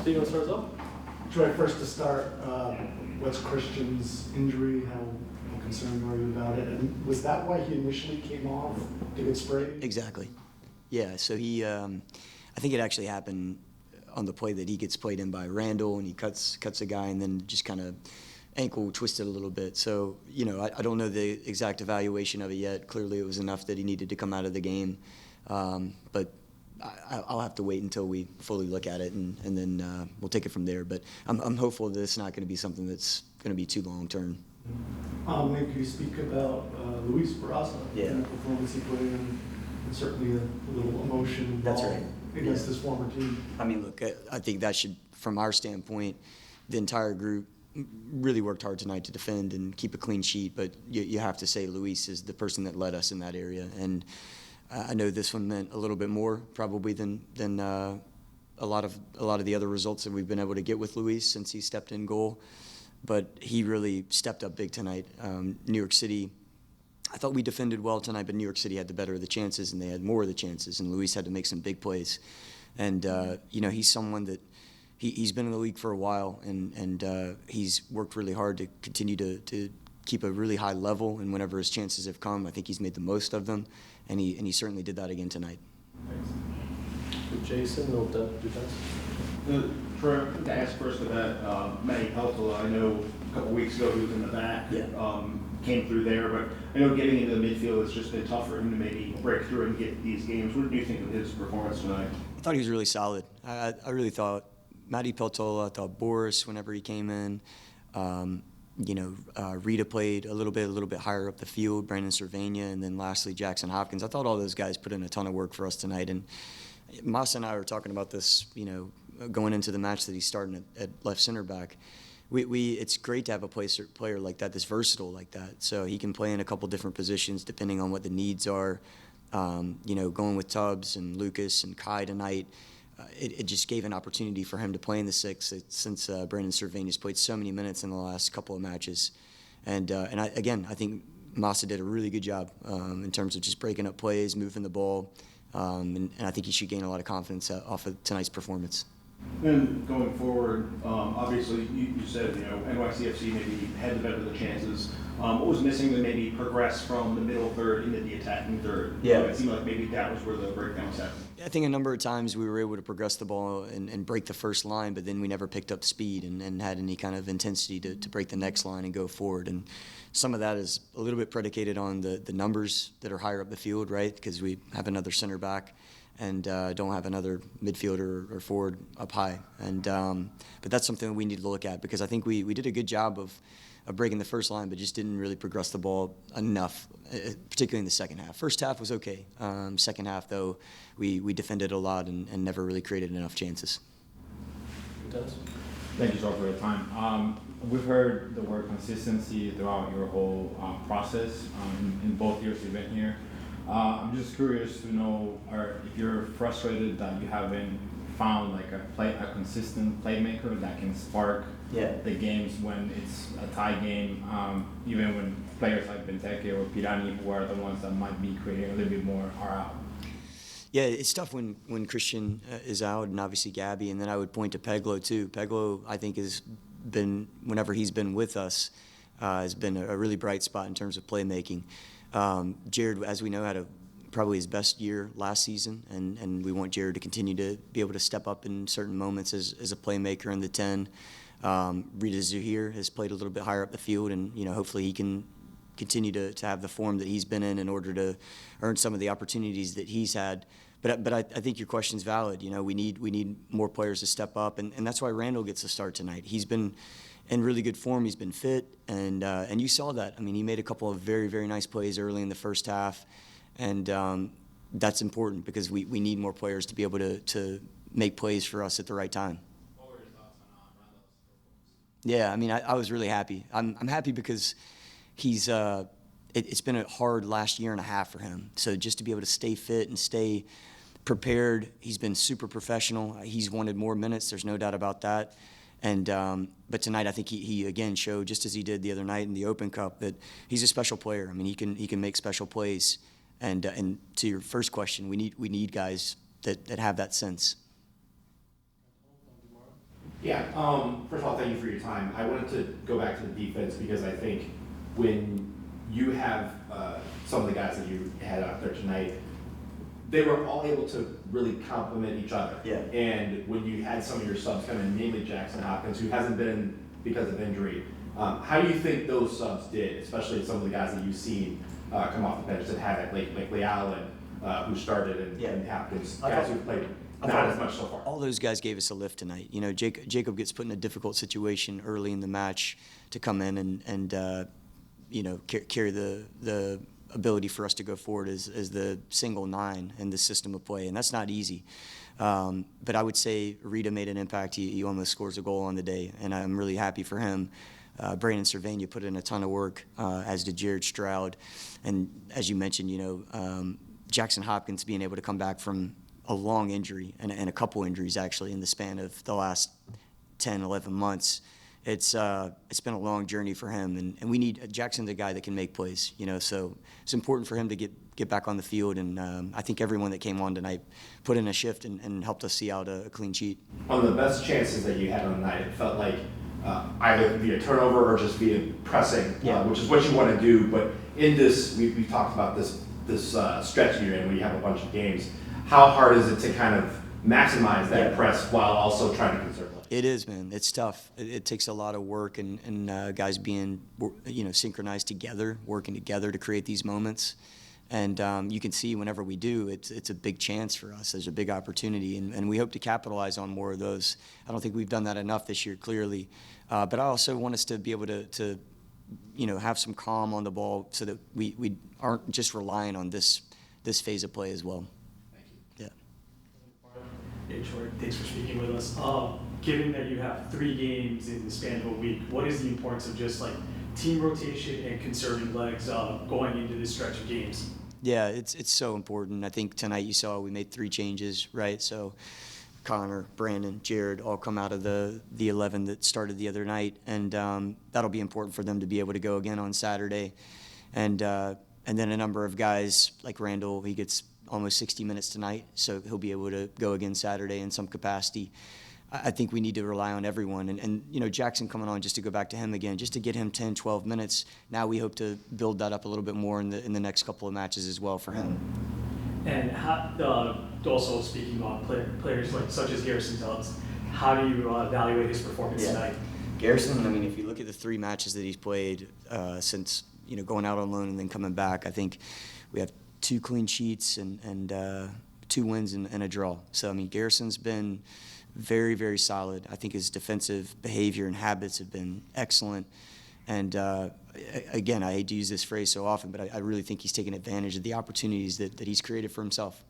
So you want to start us off? Troy, first to start, what's Christian's injury? How concerned are you about it? And was that why he initially came off to get sprayed? Exactly. Yeah, so he, I think it actually happened on the play that he gets played in by Randall, and he cuts a guy and then just kind of ankle twisted a little bit. So, you know, I don't know the exact evaluation of it yet. Clearly it was enough that he needed to come out of the game. But I'll have to wait until we fully look at it, and then we'll take it from there. But I'm hopeful that it's not going to be something that's going to be too long term. Maybe could you speak about Luis Barraza and the performance he put in, and certainly a little emotion involved. That's right. Against his former team. I mean, look, I think that should, from our standpoint, the entire group really worked hard tonight to defend and keep a clean sheet. But you have to say Luis is the person that led us in that area, and I know this one meant a little bit more probably than a lot of the other results that we've been able to get with Luis since he stepped in goal. But he really stepped up big tonight. New York City, I thought we defended well tonight, but New York City had the better of the chances, and they had more of the chances, and Luis had to make some big plays. And, you know, he's someone that he's been in the league for a while, and he's worked really hard to continue to keep a really high level, and whenever his chances have come, I think he's made the most of them, and he certainly did that again tonight. Thanks. Jason, no defense. Troy, to ask first about Manny Peluso, I know a couple weeks ago he was in the back, came through there, but I know getting into the midfield has just been tough for him to maybe break through and get these games. What did you think of his performance tonight? I thought he was really solid. I really thought Manny Peluso, I thought Boris whenever he came in, you know, Rita played a little bit higher up the field, Brandon Cervania, and then lastly Jackson Hopkins. I thought all those guys put in a ton of work for us tonight, and Masa and I were talking about this, you know, going into the match that he's starting at left center back. It's great to have a player like that that's versatile like that. So he can play in a couple different positions depending on what the needs are. You know, going with Tubbs and Lucas and Kai tonight, it just gave an opportunity for him to play in the six since Brandon Cervania's played so many minutes in the last couple of matches. And I think Masa did a really good job in terms of just breaking up plays, moving the ball, and I think he should gain a lot of confidence off of tonight's performance. Then going forward, obviously you said, you know, NYCFC maybe had the better of the chances. What was missing to maybe progress from the middle third into the attacking third? Yeah. It seemed like maybe that was where the breakdown was happening. I think a number of times we were able to progress the ball and break the first line, but then we never picked up speed and had any kind of intensity to break the next line and go forward. And some of that is a little bit predicated on the numbers that are higher up the field, right? Because we have another center back and don't have another midfielder or forward up high. And but that's something we need to look at, because I think we did a good job of breaking the first line, but just didn't really progress the ball enough, particularly in the second half. First half was okay. Second half, though, we defended a lot and never really created enough chances. Dennis? Thank you, George, for your time. We've heard the word consistency throughout your whole process in both years you've been here. I'm just curious to know if you're frustrated that you haven't found like a consistent playmaker that can spark the games when it's a tie game, even when players like Benteke or Pirani, who are the ones that might be creating a little bit more, are out. Yeah, it's tough when Christian is out, and obviously Gabby, and then I would point to Peglo too. Peglo, I think, has been, whenever he's been with us, has been a really bright spot in terms of playmaking. Jared, as we know, had probably his best year last season, and we want Jared to continue to be able to step up in certain moments as a playmaker in the 10. Rita Zuhir has played a little bit higher up the field, and hopefully he can continue to have the form that he's been in order to earn some of the opportunities that he's had. But I think your question's valid. We need more players to step up, and that's why Randall gets a start tonight. He's been in really good form. He's been fit, and you saw that. I mean, he made a couple of very, very nice plays early in the first half, and that's important because we need more players to be able to make plays for us at the right time. What were your thoughts on Randall's performance? Yeah, I mean, I was really happy. I'm happy because he's it's been a hard last year and a half for him. So just to be able to stay fit and stay prepared, he's been super professional. He's wanted more minutes. There's no doubt about that. And but tonight, I think he again showed, just as he did the other night in the Open Cup, that he's a special player. I mean, he can make special plays. And to your first question, we need guys that have that sense. Yeah, first of all, thank you for your time. I wanted to go back to the defense because I think when you have some of the guys that you had out there tonight, they were all able to really complement each other. Yeah. And when you had some of your subs come in, namely Jackson Hopkins, who hasn't been because of injury, how do you think those subs did, especially some of the guys that you've seen come off the bench that had it, like Leal and who started, and Hopkins, guys who played not as much so far? All those guys gave us a lift tonight. You know, Jacob gets put in a difficult situation early in the match to come in and you know, carry the ability for us to go forward as the single 9 in the system of play, and that's not easy. But I would say Rita made an impact. He almost scores a goal on the day, and I'm really happy for him. Brandon Cervania put in a ton of work, as did Jared Stroud. And as you mentioned, you know, Jackson Hopkins being able to come back from a long injury and a couple injuries actually in the span of the last 10, 11 months. It's been a long journey for him, and we need Jackson's a guy that can make plays, you know, so it's important for him to get back on the field, and I think everyone that came on tonight put in a shift and helped us see out a clean sheet. On the best chances that you had on the night, it felt like either via turnover or just via pressing, which is what you want to do, but in this, we've talked about this stretch you're in where you have a bunch of games. How hard is it to kind of maximize that press while also trying to conserve life? It is, man. It's tough. It takes a lot of work and guys being, you know, synchronized together, working together to create these moments. And you can see whenever we do, it's a big chance for us. There's a big opportunity, and we hope to capitalize on more of those. I don't think we've done that enough this year, clearly. But I also want us to be able to you know, have some calm on the ball so that we aren't just relying on this phase of play as well. Hey, Troy, thanks for speaking with us. Given that you have 3 games in the span of a week, what is the importance of just like team rotation and conserving legs going into this stretch of games? Yeah, it's so important. I think tonight you saw we made 3 changes, right? So Connor, Brandon, Jared all come out of the 11 that started the other night, and that'll be important for them to be able to go again on Saturday. And then a number of guys like Randall, he gets almost 60 minutes tonight, so he'll be able to go again Saturday in some capacity. I think we need to rely on everyone. And you know, Jackson coming on, just to go back to him again, just to get him 10, 12 minutes. Now we hope to build that up a little bit more in the next couple of matches as well for him. And also speaking on players like such as Garrison Dubs, how do you evaluate his performance tonight? Garrison, I mean, if you look at the 3 matches that he's played since, you know, going out on loan and then coming back, I think we have 2 clean sheets and 2 wins and a draw. So, I mean, Garrison's been very, very solid. I think his defensive behavior and habits have been excellent. And again, I hate to use this phrase so often, but I really think he's taken advantage of the opportunities that he's created for himself.